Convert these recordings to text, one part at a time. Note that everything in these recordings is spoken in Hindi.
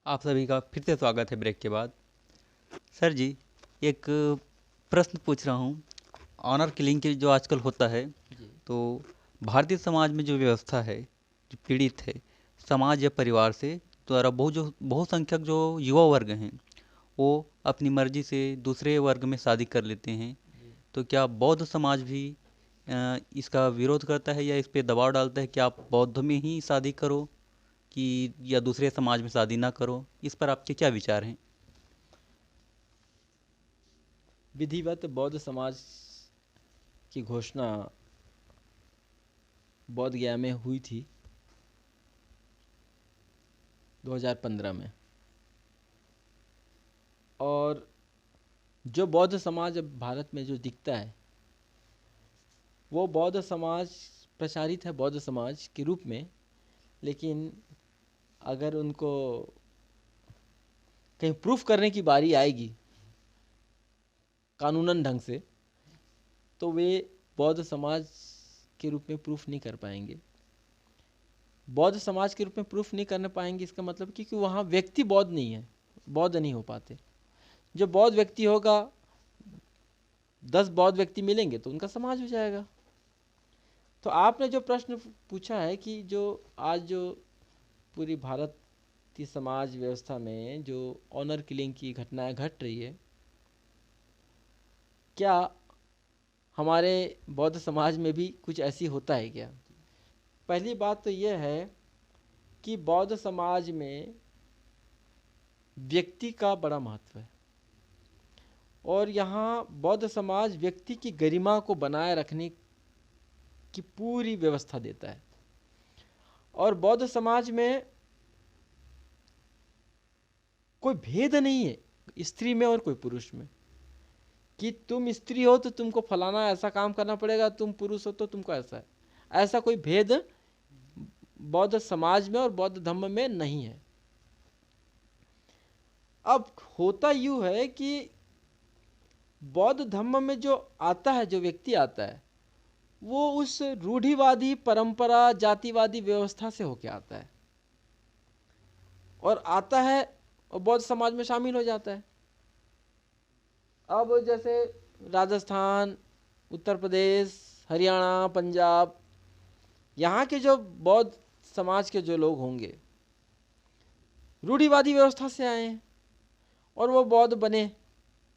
आप सभी का फिर से स्वागत है ब्रेक के बाद। सर जी, एक प्रश्न पूछ रहा हूँ। ऑनर किलिंग की जो आजकल होता है, जी। तो भारतीय समाज में जो व्यवस्था है, जो पीड़ित है, समाज या परिवार से द्वारा बहुसंख्यक जो युवा वर्ग हैं, वो अपनी मर्जी से दूसरे वर्ग में शादी कर लेते हैं। जी। तो क्या बौद्ध समाज भी इसका विरोध करता है या इस पे दबाव डालता है कि आप बौद्ध में ही शादी करो, कि या दूसरे समाज में शादी ना करो? इस पर आपके क्या विचार हैं? विधिवत बौद्ध समाज की घोषणा बोध गया में हुई थी 2015 में। और जो बौद्ध समाज अब भारत में जो दिखता है, वो बौद्ध समाज प्रचारित है बौद्ध समाज के रूप में। लेकिन अगर उनको कहीं प्रूफ करने की बारी आएगी कानूनन ढंग से, तो वे बौद्ध समाज के रूप में प्रूफ नहीं कर पाएंगे। बौद्ध समाज के रूप में प्रूफ नहीं करने पाएंगे, इसका मतलब कि वहाँ व्यक्ति बौद्ध नहीं है, बौद्ध नहीं हो पाते। जो बौद्ध व्यक्ति होगा, 10 बौद्ध व्यक्ति मिलेंगे तो उनका समाज हो जाएगा। तो आपने जो प्रश्न पूछा है कि जो आज जो पूरी भारतीय समाज व्यवस्था में जो ऑनर किलिंग की घटनाएं घट रही है, क्या हमारे बौद्ध समाज में भी कुछ ऐसी होता है क्या? पहली बात तो यह है कि बौद्ध समाज में व्यक्ति का बड़ा महत्व है। और यहाँ बौद्ध समाज व्यक्ति की गरिमा को बनाए रखने की पूरी व्यवस्था देता है। और बौद्ध समाज में कोई भेद नहीं है स्त्री में और कोई पुरुष में, कि तुम स्त्री हो तो तुमको फलाना ऐसा काम करना पड़ेगा, तुम पुरुष हो तो तुमको ऐसा है। ऐसा कोई भेद बौद्ध समाज में और बौद्ध धर्म में नहीं है। अब होता यूँ है कि बौद्ध धर्म में जो आता है, जो व्यक्ति आता है, वो उस रूढ़िवादी परंपरा जातिवादी व्यवस्था से होके आता है और आता है और बौद्ध समाज में शामिल हो जाता है। अब जैसे राजस्थान, उत्तर प्रदेश, हरियाणा, पंजाब, यहाँ के जो बौद्ध समाज के जो लोग होंगे, रूढ़िवादी व्यवस्था से आए हैं और वो बौद्ध बने,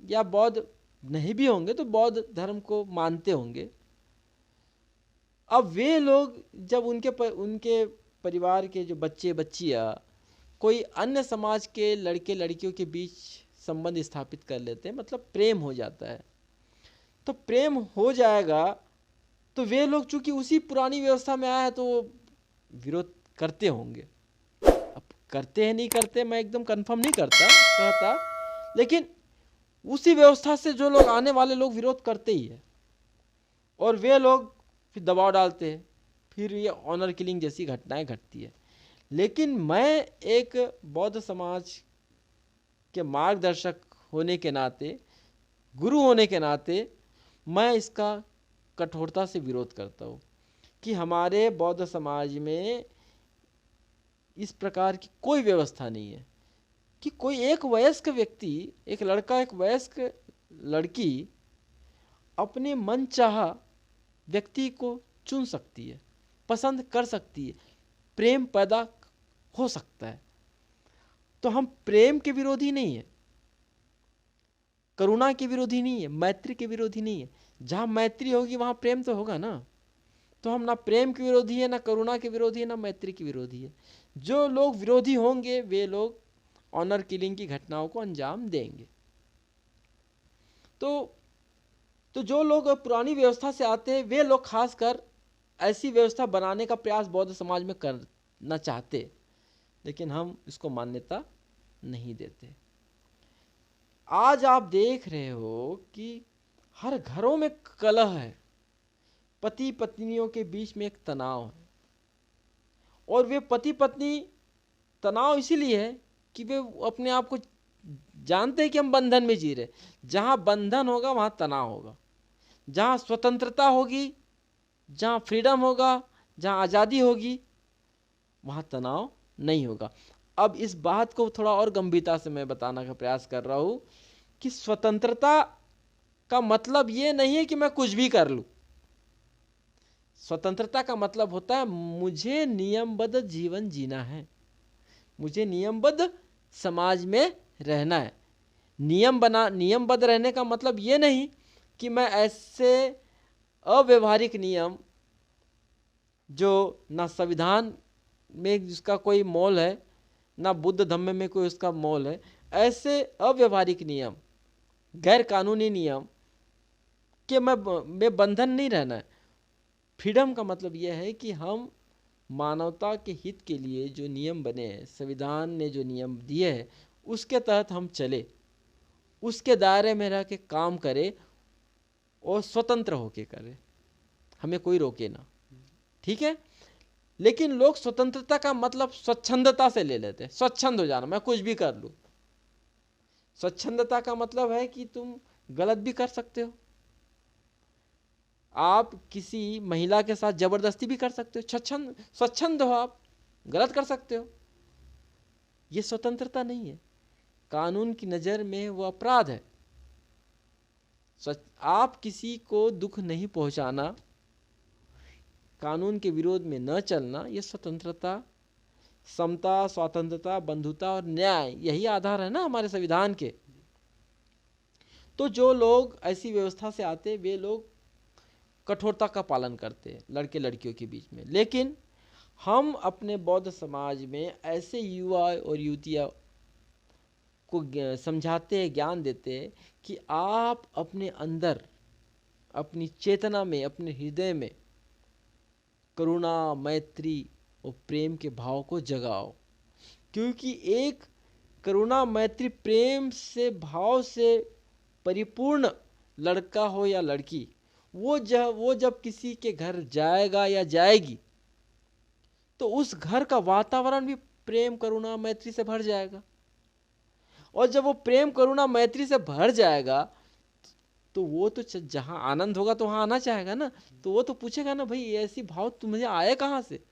या बौद्ध नहीं भी होंगे तो बौद्ध धर्म को मानते होंगे। अब वे लोग जब उनके परिवार के जो बच्चे बच्चियाँ कोई अन्य समाज के लड़के लड़कियों के बीच संबंध स्थापित कर लेते हैं, मतलब प्रेम हो जाता है, तो प्रेम हो जाएगा तो वे लोग चूंकि उसी पुरानी व्यवस्था में आया है तो वो विरोध करते होंगे। अब करते हैं नहीं करते मैं एकदम कंफर्म नहीं कहता, लेकिन उसी व्यवस्था से जो लोग आने वाले लोग विरोध करते ही है और वे लोग फिर दबाव डालते हैं, फिर ये ऑनर किलिंग जैसी घटनाएं घटती है। लेकिन मैं एक बौद्ध समाज के मार्गदर्शक होने के नाते, गुरु होने के नाते, मैं इसका कठोरता से विरोध करता हूँ कि हमारे बौद्ध समाज में इस प्रकार की कोई व्यवस्था नहीं है कि कोई एक वयस्क व्यक्ति, एक लड़का एक वयस्क लड़की अपने मन चाहा व्यक्ति को चुन सकती है, पसंद कर सकती है, प्रेम पैदा हो सकता है। तो हम प्रेम के विरोधी नहीं है, करुणा के विरोधी नहीं है, मैत्री के विरोधी नहीं है। जहाँ मैत्री होगी वहाँ प्रेम तो होगा ना। तो हम ना प्रेम के विरोधी है, ना करुणा के विरोधी है, ना मैत्री के विरोधी है। जो लोग विरोधी होंगे वे लोग ऑनर किलिंग की घटनाओं को अंजाम देंगे। तो जो लोग पुरानी व्यवस्था से आते हैं वे लोग खासकर ऐसी व्यवस्था बनाने का प्रयास बौद्ध समाज में करना चाहते, लेकिन हम इसको मान्यता नहीं देते। आज आप देख रहे हो कि हर घरों में कलह है, पति पत्नियों के बीच में एक तनाव है। और वे पति पत्नी तनाव इसीलिए है कि वे अपने आप को जानते हैं कि हम बंधन में जी रहे। जहाँ बंधन होगा वहाँ तनाव होगा, जहाँ स्वतंत्रता होगी, जहाँ फ्रीडम होगा, जहाँ आज़ादी होगी, वहाँ तनाव नहीं होगा। अब इस बात को थोड़ा और गंभीरता से मैं बताने का प्रयास कर रहा हूं कि स्वतंत्रता का मतलब ये नहीं है कि मैं कुछ भी कर लूं। स्वतंत्रता का मतलब होता है मुझे नियमबद्ध जीवन जीना है, मुझे नियमबद्ध समाज में रहना है। नियमबद्ध रहने का मतलब ये नहीं कि मैं ऐसे अव्यवहारिक नियम जो ना संविधान में जिसका कोई मोल है, ना बुद्ध धम्म में कोई उसका मोल है, ऐसे अव्यवहारिक नियम, गैर कानूनी नियम के में बंधन नहीं रहना है। फ्रीडम का मतलब यह है कि हम मानवता के हित के लिए जो नियम बने हैं, संविधान ने जो नियम दिए हैं, उसके तहत हम चले, उसके दायरे में रह के काम करें और स्वतंत्र होके करें, हमें कोई रोके ना। ठीक है। लेकिन लोग स्वतंत्रता का मतलब स्वच्छंदता से ले लेते हैं, स्वच्छंद हो जाना, मैं कुछ भी कर लूं। स्वच्छंदता का मतलब है कि तुम गलत भी कर सकते हो, आप किसी महिला के साथ जबरदस्ती भी कर सकते हो, स्वच्छंद हो, आप गलत कर सकते हो। यह स्वतंत्रता नहीं है, कानून की नजर में वो अपराध है। आप किसी को दुख नहीं पहुंचाना, कानून के विरोध में न चलना, यह स्वतंत्रता, समता, स्वतंत्रता, बंधुता और न्याय, यही आधार है ना हमारे संविधान के। तो जो लोग ऐसी व्यवस्था से आते, वे लोग कठोरता का पालन करते हैं लड़के लड़कियों के बीच में। लेकिन हम अपने बौद्ध समाज में ऐसे युवा और युवतियां को समझाते हैं, ज्ञान देते हैं कि आप अपने अंदर, अपनी चेतना में, अपने हृदय में करुणा, मैत्री और प्रेम के भाव को जगाओ। क्योंकि एक करुणा, मैत्री, प्रेम से भाव से परिपूर्ण लड़का हो या लड़की, वो जब किसी के घर जाएगा या जाएगी तो उस घर का वातावरण भी प्रेम, करुणा, मैत्री से भर जाएगा। और जब वो प्रेम, करुणा, मैत्री से भर जाएगा तो वो तो जहां आनंद होगा तो वहां आना चाहेगा ना। तो वो तो पूछेगा ना, भाई ऐसी भाव तुम्हें आए कहां से?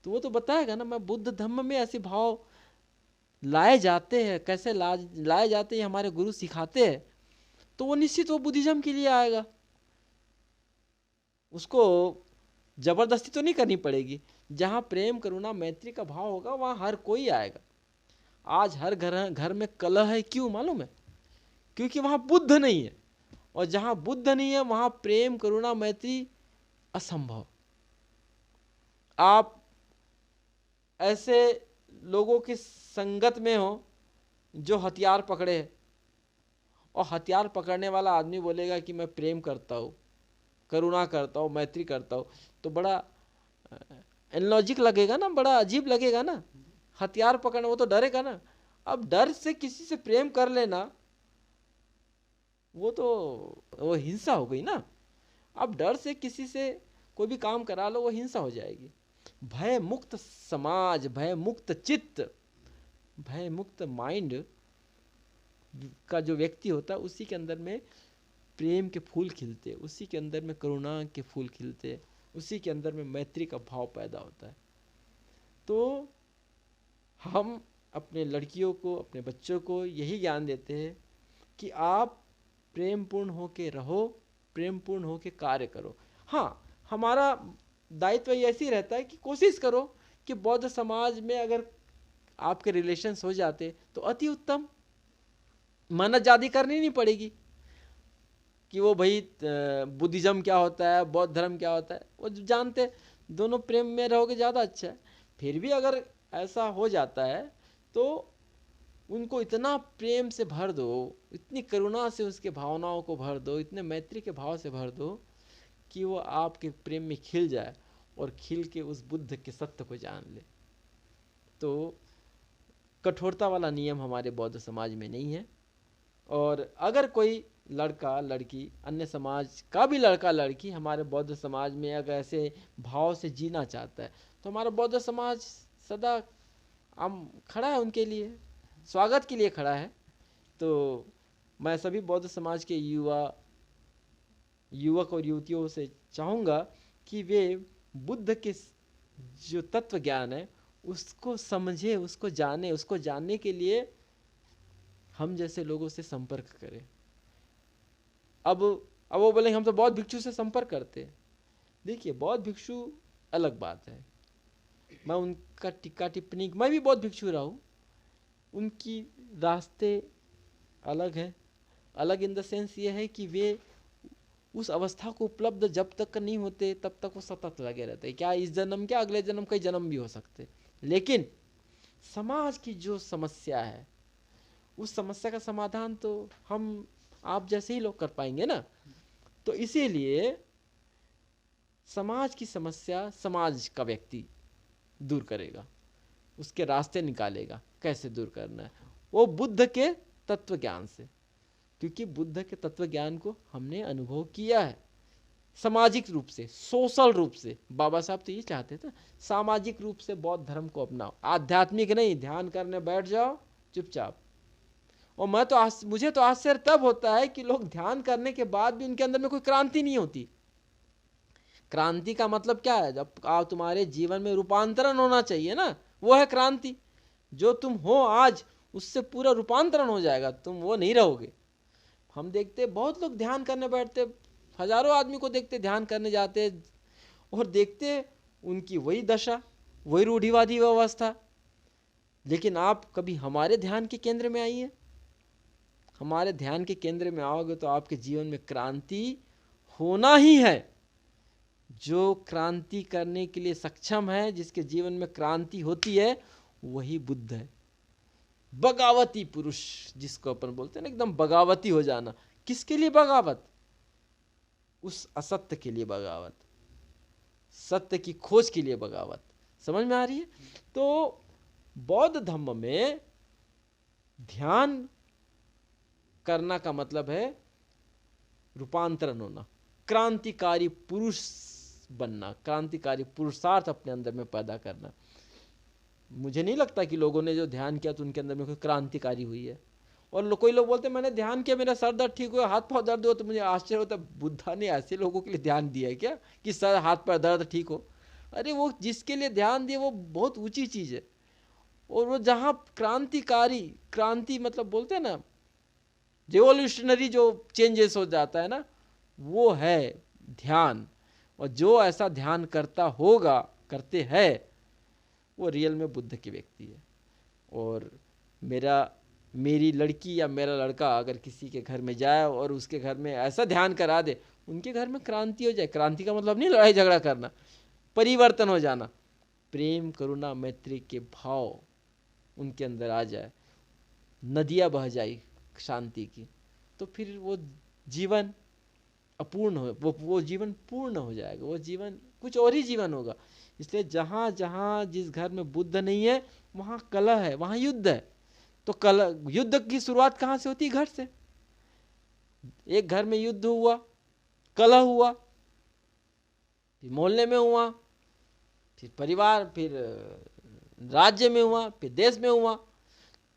तो वो तो बताएगा ना, मैं बुद्ध धम्म में ऐसे भाव लाए जाते हैं, कैसे लाए जाते हैं, हमारे गुरु सिखाते हैं। तो वो निश्चित वो बुद्धिज्म के लिए आएगा, उसको जबरदस्ती तो नहीं करनी पड़ेगी। जहां प्रेम, करुणा, मैत्री का भाव होगा वहां हर कोई आएगा। आज हर घर में कलह है, क्यों मालूम है? क्योंकि वहां बुद्ध नहीं है, और जहां बुद्ध नहीं है वहां प्रेम, करुणा, मैत्री असंभव। आप ऐसे लोगों की संगत में हो जो हथियार पकड़े है, और हथियार पकड़ने वाला आदमी बोलेगा कि मैं प्रेम करता हूँ, करुणा करता हूँ, मैत्री करता हूँ, तो बड़ा इनलॉजिक लगेगा ना, बड़ा अजीब लगेगा ना। हथियार पकड़ना, वो तो डरेगा ना। अब डर से किसी से प्रेम कर लेना, वो हिंसा हो गई ना। अब डर से किसी से कोई भी काम करा लो, वो हिंसा हो जाएगी। भय मुक्त समाज, भय मुक्त चित्त, भय मुक्त माइंड का जो व्यक्ति होता है, उसी के अंदर में प्रेम के फूल खिलते, उसी के अंदर में करुणा के फूल खिलते, उसी के अंदर में मैत्री का भाव पैदा होता है। तो हम अपने लड़कियों को, अपने बच्चों को यही ज्ञान देते हैं कि आप प्रेमपूर्ण होके रहो, प्रेमपूर्ण होके कार्य करो। हाँ, हमारा दायित्व ऐसे ही रहता है कि कोशिश करो कि बौद्ध समाज में अगर आपके रिलेशंस हो जाते तो अति उत्तम, मानत जाति करनी नहीं पड़ेगी कि वो भाई बुद्धिज्म क्या होता है, बौद्ध धर्म क्या होता है, वो जानते, दोनों प्रेम में रहोगे ज़्यादा अच्छा है। फिर भी अगर ऐसा हो जाता है तो उनको इतना प्रेम से भर दो, इतनी करुणा से उसके भावनाओं को भर दो, इतने मैत्री के भाव से भर दो कि वो आपके प्रेम में खिल जाए और खिल के उस बुद्ध के सत्य को जान ले। तो कठोरता वाला नियम हमारे बौद्ध समाज में नहीं है। और अगर कोई लड़का लड़की, अन्य समाज का भी लड़का लड़की हमारे बौद्ध समाज में अगर ऐसे भाव से जीना चाहता है तो हमारा बौद्ध समाज सदा खड़ा है, उनके लिए स्वागत के लिए खड़ा है। तो मैं सभी बौद्ध समाज के युवक और युवतियों से चाहूँगा कि वे बुद्ध के जो तत्व ज्ञान है उसको समझे, उसको जाने, उसको जानने के लिए हम जैसे लोगों से संपर्क करें। अब वो बोलेंगे हम तो बौद्ध भिक्षु से संपर्क करते हैं। देखिए बौद्ध भिक्षु अलग बात है, मैं उनका टिक्का टिप्पणी, मैं भी बौद्ध भिक्षु रहा हूँ, उनकी रास्ते अलग है। अलग इन द सेंस ये है कि वे उस अवस्था को उपलब्ध जब तक नहीं होते तब तक वो सतत लगे रहते हैं। क्या इस जन्म, क्या अगले जन्म, कई जन्म भी हो सकते। लेकिन समाज की जो समस्या है, उस समस्या का समाधान तो हम आप जैसे ही लोग कर पाएंगे ना। तो इसीलिए समाज की समस्या समाज का व्यक्ति दूर करेगा, उसके रास्ते निकालेगा, कैसे दूर करना है, वो बुद्ध के तत्व ज्ञान से। क्योंकि बुद्ध के तत्व ज्ञान को हमने अनुभव किया है सामाजिक रूप से, सोशल रूप से। बाबा साहब तो ये चाहते थे सामाजिक रूप से बौद्ध धर्म को अपनाओ, आध्यात्मिक नहीं, ध्यान करने बैठ जाओ चुपचाप। और मुझे तो आश्चर्य तब होता है कि लोग ध्यान करने के बाद भी उनके अंदर में कोई क्रांति नहीं होती। क्रांति का मतलब क्या है? जब आप तुम्हारे जीवन में रूपांतरण होना चाहिए ना, वो है क्रांति। जो तुम हो आज उससे पूरा रूपांतरण हो जाएगा, तुम वो नहीं रहोगे। हम देखते बहुत लोग ध्यान करने बैठते, हजारों आदमी को देखते ध्यान करने जाते और देखते उनकी वही दशा, वही रूढ़िवादी व्यवस्था। लेकिन आप कभी हमारे ध्यान के केंद्र में आइए, हमारे ध्यान के केंद्र में आओगे तो आपके जीवन में क्रांति होना ही है। जो क्रांति करने के लिए सक्षम है, जिसके जीवन में क्रांति होती है, वही बुद्ध है। बगावती पुरुष जिसको अपन बोलते हैं ना, एकदम बगावती हो जाना। किसके लिए बगावत? उस असत्य के लिए बगावत, सत्य की खोज के लिए बगावत। समझ में आ रही है? तो बौद्ध धर्म में ध्यान करना का मतलब है रूपांतरण होना, क्रांतिकारी पुरुष बनना, क्रांतिकारी पुरुषार्थ अपने अंदर में पैदा करना। मुझे नहीं लगता कि लोगों ने जो ध्यान किया तो उनके अंदर में कोई क्रांतिकारी हुई है। और कोई लोग बोलते हैं मैंने ध्यान किया, मेरा सर दर्द ठीक हुआ, हाथ पांव दर्द हुआ। तो मुझे आश्चर्य होता है, बुद्धा ने ऐसे लोगों के लिए ध्यान दिया है क्या कि सर हाथ पैर दर्द ठीक हो? अरे वो जिसके लिए ध्यान दिए वो बहुत ऊंची चीज है। और वो जहाँ क्रांतिकारी, क्रांति मतलब बोलते हैं ना रिवोल्यूशनरी जो चेंजेस हो जाता है ना, वो है ध्यान। और जो ऐसा ध्यान करता होगा, करते हैं, वो रियल में बुद्ध के व्यक्ति है। और मेरी लड़की या मेरा लड़का अगर किसी के घर में जाए और उसके घर में ऐसा ध्यान करा दे, उनके घर में क्रांति हो जाए। क्रांति का मतलब नहीं लड़ाई झगड़ा करना, परिवर्तन हो जाना। प्रेम करुणा मैत्री के भाव उनके अंदर आ जाए, नदियाँ बह जाए शांति की, तो फिर वो जीवन अपूर्ण हो, वो जीवन पूर्ण हो जाएगा। वो जीवन कुछ और ही जीवन होगा। इसलिए जहाँ जहाँ जिस घर में बुद्ध नहीं है वहाँ कलह है, वहाँ युद्ध है। तो कलह, युद्ध की शुरुआत कहाँ से होती है? घर से। एक घर में युद्ध हुआ, कलह हुआ, फिर मोहल्ले में हुआ, फिर परिवार, फिर राज्य में हुआ, फिर देश में हुआ।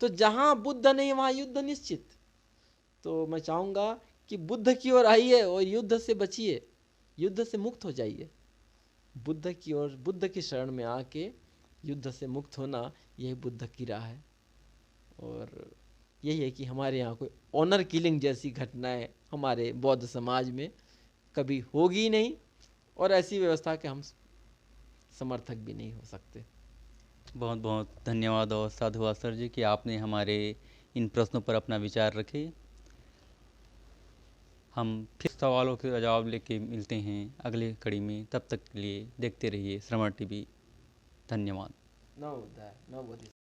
तो जहाँ बुद्ध नहीं वहाँ युद्ध निश्चित। तो मैं चाहूँगा कि बुद्ध की ओर आइए और युद्ध से बचिए, युद्ध से मुक्त हो जाइए। बुद्ध की ओर, बुद्ध की शरण में आके युद्ध से मुक्त होना, यही बुद्ध की राह है। और यही है कि हमारे यहाँ कोई ऑनर किलिंग जैसी घटनाएं हमारे बौद्ध समाज में कभी होगी नहीं, और ऐसी व्यवस्था के हम समर्थक भी नहीं हो सकते। बहुत बहुत धन्यवाद और साधुवाद सर जी कि आपने हमारे इन प्रश्नों पर अपना विचार रखे। हम फिर सवालों के जवाब लेके मिलते हैं अगले कड़ी में। तब तक के लिए देखते रहिए श्रवण टीवी। धन्यवाद। नवोदय, नवोदय।